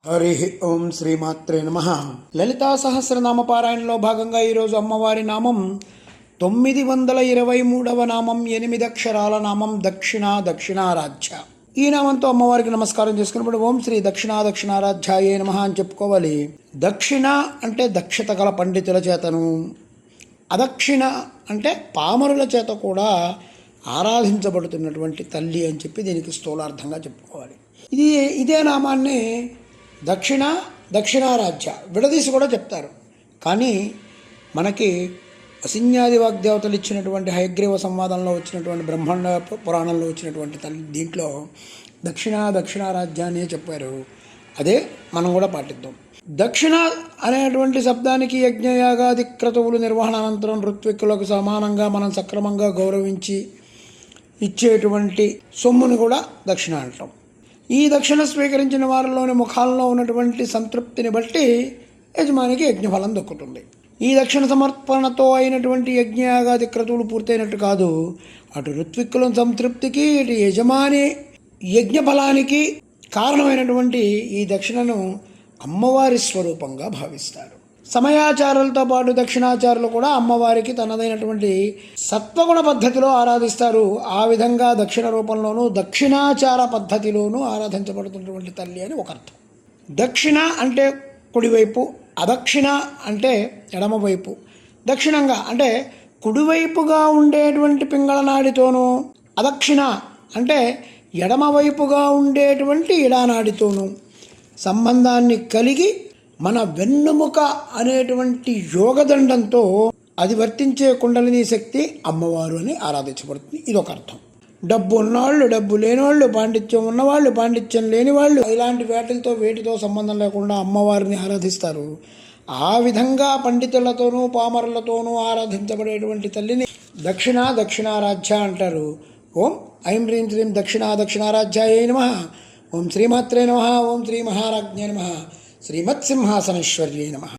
హరి ఓం శ్రీమాత్రే నమః. లలితా సహస్రనామ పారాయణలో భాగంగా ఈరోజు అమ్మవారి నామం 923వ నామం, 8 అక్షరాల నామం దక్షిణారాధ్య. ఈ నామంతో అమ్మవారికి నమస్కారం చేసుకున్నప్పుడు ఓం శ్రీ దక్షిణారాధ్యాయే నమః అని చెప్పుకోవాలి. దక్షిణ అంటే దక్షత గల పండితుల చేతను, అదక్షిణ అంటే పామరుల చేత కూడా ఆరాధించబడుతున్నటువంటి తల్లి అని చెప్పి దీనికి స్థూలార్థంగా చెప్పుకోవాలి. ఇదే నామాన్ని దక్షిణారాధ్య విడదీసి కూడా చెప్తారు. కానీ మనకి అసిన్యాది వాగ్దేవతలు ఇచ్చినటువంటి హయగ్రీవ సంవాదంలో వచ్చినటువంటి బ్రహ్మాండ పురాణంలో వచ్చినటువంటి తల్లి దీంట్లో దక్షిణారాధ్య అనే చెప్పారు. అదే మనం కూడా పాటిద్దాం. దక్షిణ అనేటువంటి శబ్దానికి యజ్ఞయాగాది క్రతువులు నిర్వహణ అనంతరం ఋత్విక్కులకు సమానంగా మనం సక్రమంగా గౌరవించి ఇచ్చేటువంటి సొమ్ముని కూడా దక్షిణ అంటాం. ఈ దక్షిణ స్వీకరించిన వారిలోని ముఖాల్లో ఉన్నటువంటి సంతృప్తిని బట్టి యజమానికి యజ్ఞఫలం దొక్కుతుంది. ఈ దక్షిణ సమర్పణతో అయినటువంటి యజ్ఞయాగాది క్రతువులు పూర్తయినట్టు కాదు. అటు ఋత్విక్కుల సంతృప్తికి, ఇటు యజమాని యజ్ఞఫలానికి కారణమైనటువంటి ఈ దక్షిణను అమ్మవారి స్వరూపంగా భావిస్తారు. సమయాచారాలతో పాటు దక్షిణాచారులు కూడా అమ్మవారికి తనదైనటువంటి సత్వగుణ పద్ధతిలో ఆరాధిస్తారు. ఆ విధంగా దక్షిణ రూపంలోనూ దక్షిణాచార పద్ధతిలోనూ ఆరాధించబడుతున్నటువంటి తల్లి అని ఒక అర్థం. దక్షిణ అంటే కుడివైపు, అదక్షిణ అంటే ఎడమవైపు. దక్షిణంగా అంటే కుడివైపుగా ఉండేటువంటి పింగళనాడితోనూ, అదక్షిణ అంటే ఎడమవైపుగా ఉండేటువంటి ఇడానాడితోనూ సంబంధాన్ని కలిగి మన వెన్నుముక అనేటువంటి యోగదండంతో అది వర్తించే కుండలిని శక్తి అమ్మవారు అని ఆరాధించబడుతుంది. ఇదొక అర్థం. డబ్బు ఉన్నవాళ్ళు, డబ్బు లేనివాళ్ళు, పాండిత్యం ఉన్నవాళ్ళు, పాండిత్యం లేనివాళ్ళు, ఇలాంటి వేటితో సంబంధం లేకుండా అమ్మవారిని ఆరాధిస్తారు. ఆ విధంగా పండితులతోనూ పామరులతోనూ ఆరాధించబడేటువంటి తల్లిని దక్షిణారాధ్య అంటారు. ఓం ఐం హ్రీం శ్రీం దక్షిణారాధ్యాయే నమః. ఓం శ్రీమాత్రే నమః. ఓం శ్రీ మహారాజ్ఞే నమః. శ్రీమత్సింహాసనేశ్వర్యే నమః.